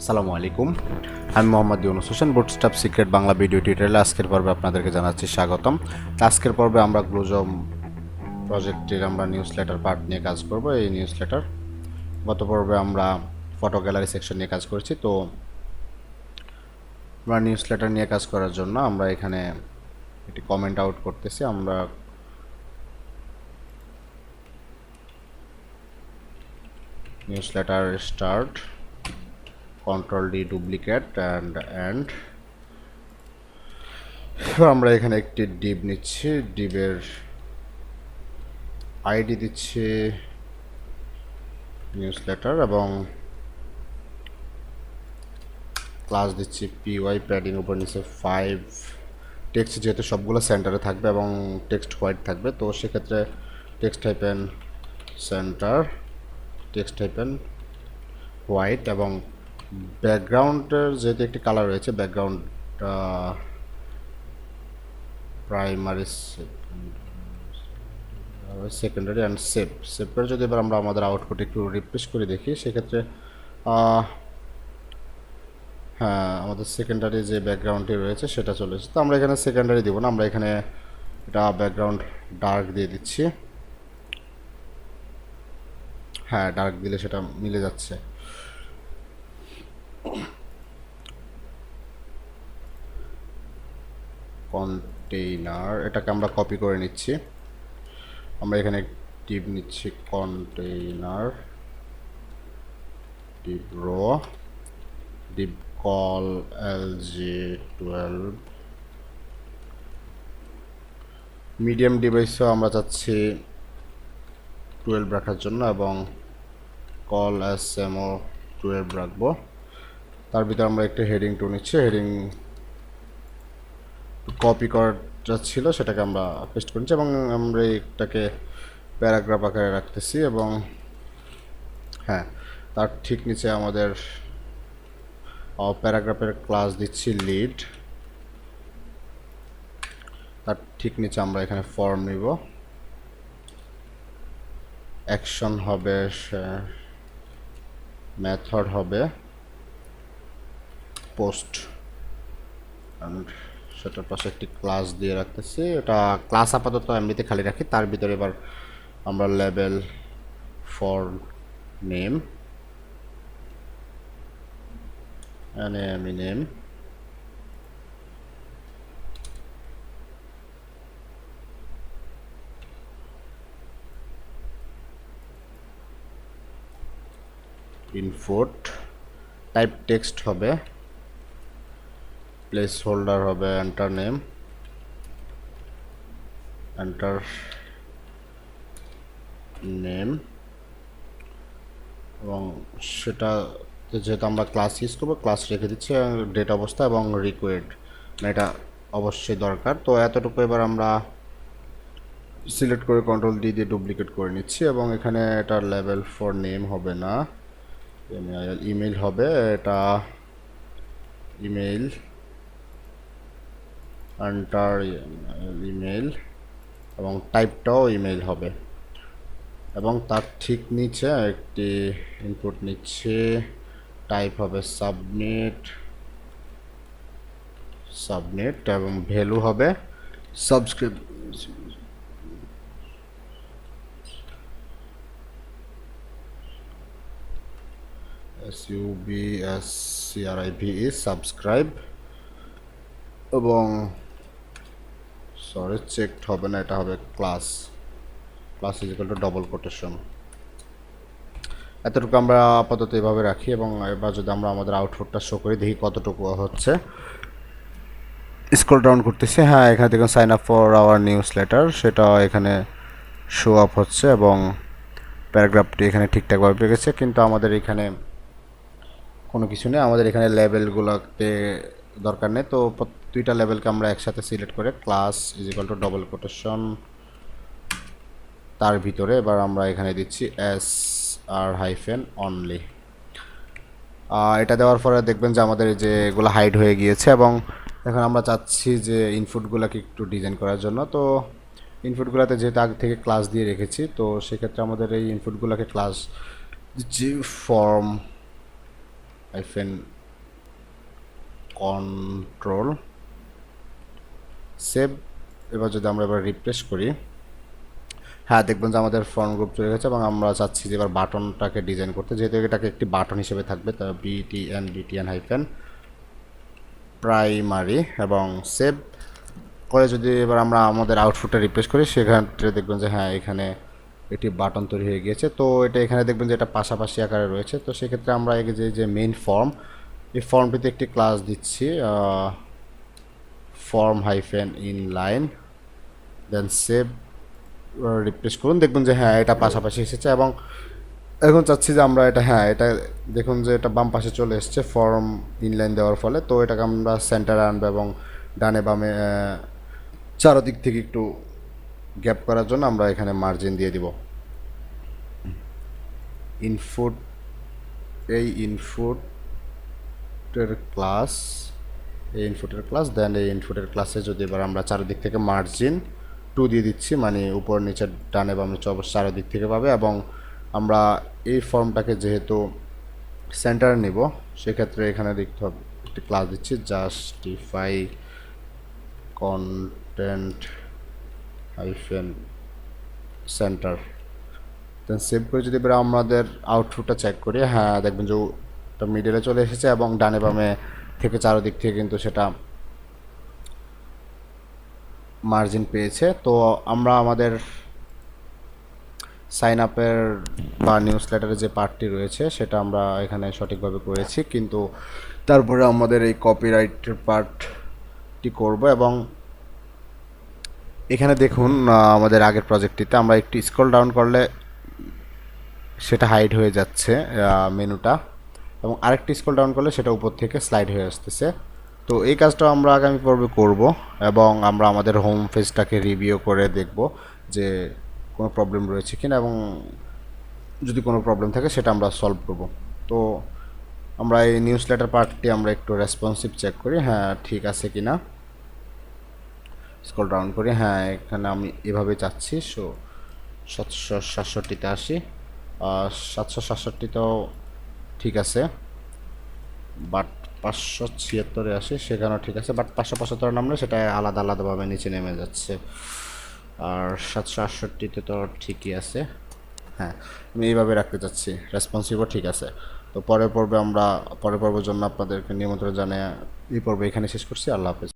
আসসালামু আলাইকুম, আমি Mohammad Yunus Hossain, bootstrap secret Bangla video টিউটোরিয়ালে আজকের পর্বে আপনাদেরকে জানাচ্ছি স্বাগতম। আজকের পর্বে আমরা গ্লোজম প্রজেক্টের নিউজ লেটার পার্ট নিয়ে কাজ করব। এই নিউজ লেটার গত পর্বে আমরা ফটো গ্যালারি সেকশন নিয়ে কাজ করেছি। তো আমরা নিউজ লেটার নিয়ে কাজ করার জন্য আমরা এখানে একটি কমেন্ট আউট করতেছি। আমরা news letter start, control D duplicate and আমরা এখানে একটি ডিভ নিচ্ছি, ডিভের আইডি দিচ্ছি নিউজ লেটার এবং ক্লাস দিচ্ছি পিওয়াই প্যাডিং উপর নিচে 5। টেক্সট যেহেতু সবগুলো সেন্টারে থাকবে এবং টেক্সট হোয়াইট থাকবে, তো সেক্ষেত্রে টেক্সট টাইপেন সেন্টার, টেক্সট টাইপেন হোয়াইট এবং ব্যাকগ্রাউন্ডের যেহেতু একটি কালার রয়েছে, ব্যাকগ্রাউন্ড প্রাইমারি সেকেন্ডারি অ্যান্ড সেভের যদি এবার আমরা আমাদের আউটপুট একটু রিফ্রেশ করে দেখি, সেক্ষেত্রে হ্যাঁ, আমাদের সেকেন্ডারি যে ব্যাকগ্রাউন্ডটি রয়েছে সেটা চলে এসেছে। তো আমরা এখানে সেকেন্ডারি দিব না, আমরা এখানে এটা ব্যাকগ্রাউন্ড ডার্ক দিয়ে দিচ্ছি। হ্যাঁ, ডার্ক দিলে সেটা মিলে যাচ্ছে। কন্টেইনার, এটাকে আমরা কপি করে নিচ্ছি। আমরা এখানে টিপ নিচ্ছি container, tip row, dip call LG12। Medium ডিভাইসও আমরা চাচ্ছি 12 রাখার জন্য এবং কল SMO 12 রাখবো। তার ভিতরে আমরা একটা হেডিং টু নিচ্ছি, হেডিং কপি করা ছিল সেটাকে আমরা পেস্ট করছি এবং আমরা এটাকে প্যারাগ্রাফ আকারে রাখতেছি এবং হ্যাঁ, তার ঠিক নিচে আমাদের প্যারাগ্রাফের ক্লাস দিচ্ছি লিড। তার ঠিক নিচে আমরা এখানে ফর্ম নিব, অ্যাকশন হবে, মেথড হবে পোস্ট, অ্যান্ড সেটার পাশে একটি ক্লাস দিয়ে রাখতেছি। এটা ক্লাস আপাতত এমনিতে খালি রাখি। তার ভিতরে এবার আমরা লেবেল ফর নেম, আমি নেম, ইনপুট টাইপ টেক্সট হবে, প্লেস হোল্ডার হবে এন্টার নেম, এন্টার নেম এবং সেটা যেহেতু আমরা ক্লাস ইউজ করবো, ক্লাস রেখে দিচ্ছি ডেট অবস্থা এবং রিকোয়েড, এটা অবশ্যই দরকার। তো এতটুকু এবার আমরা সিলেক্ট করে কন্ট্রোল ডি দিয়ে ডুপ্লিকেট করে নিচ্ছি এবং এখানে এটা লেভেল ফর নেম হবে না, ইমেল হবে। এটা ইমেল, এন্টার ইমেল এবং টাইপটাও ইমেল হবে এবং তার ঠিক নিচে একটি ইনপুট নিচ্ছে, টাইপ হবে সাবনেট এবং ভ্যালু হবে সাবস্ক্রাইব, SUBSCRIBE সাবস্ক্রাইব এবং সরি চেকড হবে না, এটা হবে class is equal to double quotation. এতটুকু আমরা আপাতত এভাবে রাখি এবং এবার যদি আমরা আমাদের আউটপুটটা শো করি, দেখি কতটুকু হচ্ছে। স্ক্রল ডাউন করতেছি, হ্যাঁ এখানে দেখুন sign up for our newsletter, সেটা এখানে শো আপ হচ্ছে এবং প্যারাগ্রাফটি এখানে ঠিকঠাকভাবে পেয়ে গেছে। কিন্তু আমাদের এখানে কোনো কিছু নেই, আমাদের এখানে লেভেলগুলোতে দরকার নেই। তো দুইটা লেভেলকে আমরা একসাথে সিলেক্ট করে class is equal to double quotation, তার ভিতরে এবার আমরা এখানে দিচ্ছি SR-অনলি। এটা দেওয়ার পরে দেখবেন যে আমাদের যে এগুলো হাইড হয়ে গিয়েছে এবং এখন আমরা চাচ্ছি যে ইনপুটগুলোকে একটু ডিজাইন করার জন্য। তো ইনপুটগুলোতে যেহেতু আগে থেকে ক্লাস দিয়ে রেখেছি, তো সেক্ষেত্রে আমাদের এই ইনপুটগুলোকে ক্লাস দিচ্ছি ফর্ম হাইফেন কন্ট্রোল সেভ। এবার যদি আমরা এবার রিফ্রেশ করি, হ্যাঁ দেখবেন যে আমাদের ফর্ম গ্রুপ চলে গেছে এবং আমরা চাচ্ছি যে এবার বাটনটাকে ডিজাইন করতে, যেহেতু এটাকে একটি বাটন হিসেবে থাকবে, তা বিটিএন হাইফেন প্রাইমারি এবং সেভ করে যদি এবার আমরা আমাদের আউটপুটটা রিপ্লেস করি, সেখানে দেখবেন যে হ্যাঁ এখানে একটি বাটন তৈরি হয়ে গিয়েছে। তো এটা এখানে দেখবেন যে এটা পাশাপাশি আকারে রয়েছে। তো সেক্ষেত্রে আমরা এই যে মেইন ফর্ম, এই ফর্মটিতে একটি ক্লাস দিচ্ছি form hyphen inline, then save replace করুন। দেখবেন যে হ্যাঁ এটা পাশাপাশি এসেছে এবং এখন চাচ্ছি যে আমরা এটা, হ্যাঁ এটা দেখুন যে এটা বাম পাশে চলে এসেছে ফর্ম ইনলাইন দেওয়ার ফলে। তো এটাকে আমরা সেন্টারে আনবো এবং ডানে বামে চারদিক থেকে একটু গ্যাপ করার জন্য আমরা এখানে মার্জিন দিয়ে দিব। ইনপুট, এই ইনপুটের ক্লাস, দেন এই ইনপুটের ক্লাসে যদি এবার আমরা চারিদিক থেকে মার্জিন 2 দিয়ে দিচ্ছি, মানে উপর নিচে ডানে বামে চারিদিক থেকে পাবে। এবং আমরা এই ফর্মটাকে যেহেতু সেন্টার নিব, সেক্ষেত্রে এখানে দেখতে হবে একটি ক্লাস দিচ্ছি জাস্টিফাই কন্টেন্ট হাইফেন সেন্টার, দেন সেভ করে যদি এবার আমাদের আউটপুটটা চেক করি, হ্যাঁ দেখবেন যে ওটা মিডলে চলে এসেছে এবং ডানে বামে থেকে চারদিক থেকে কিন্তু সেটা মার্জিন পেয়েছে। তো আমরা আমাদের সাইন আপের বা নিউজ লেটারের যে পার্টটি রয়েছে সেটা আমরা এখানে সঠিকভাবে করেছি, কিন্তু তারপরে আমাদের এই কপিরাইটের পার্টটি করব। এবং এখানে দেখুন আমাদের আগের প্রজেক্টটিতে আমরা একটু স্ক্রল ডাউন করলে সেটা হাইড হয়ে যাচ্ছে মেনুটা, এবং আরেকটি স্ক্রল ডাউন করলে সেটা উপর থেকে স্লাইড হয়ে আসতেছে। তো এই কাজটা আমরা আগামী পর্বে করব এবং আমরা আমাদের হোম পেজটাকে রিভিউ করে দেখব যে কোনো প্রবলেম রয়েছে কিনা, এবং যদি কোনো প্রবলেম থাকে সেটা আমরা সলভ করব। তো আমরা এই নিউজ লেটার পার্টটি আমরা একটু রেসপন্সিভ চেক করি, হ্যাঁ ঠিক আছে কিনা। স্ক্রল ডাউন করি, হ্যাঁ এখানে আমি এভাবে চাচ্ছি। 767-তে আসি, 767-তেও ঠিক আছে, বাট 576-এ আসি, সেখানেও ঠিক আছে, বাট 575 নামলে সেটা আলাদা আলাদাভাবে নিচে নেমে যাচ্ছে। আর 768-তে তো ঠিকই আছে, হ্যাঁ আমি এইভাবে রাখতে চাচ্ছি, রেসপন্সিভও ঠিক আছে। তো পরের পর্বের জন্য আপনাদেরকে নিমন্ত্রণ জানিয়ে এই পর্বে এখানে শেষ করছি। আল্লাহ হাফেজ।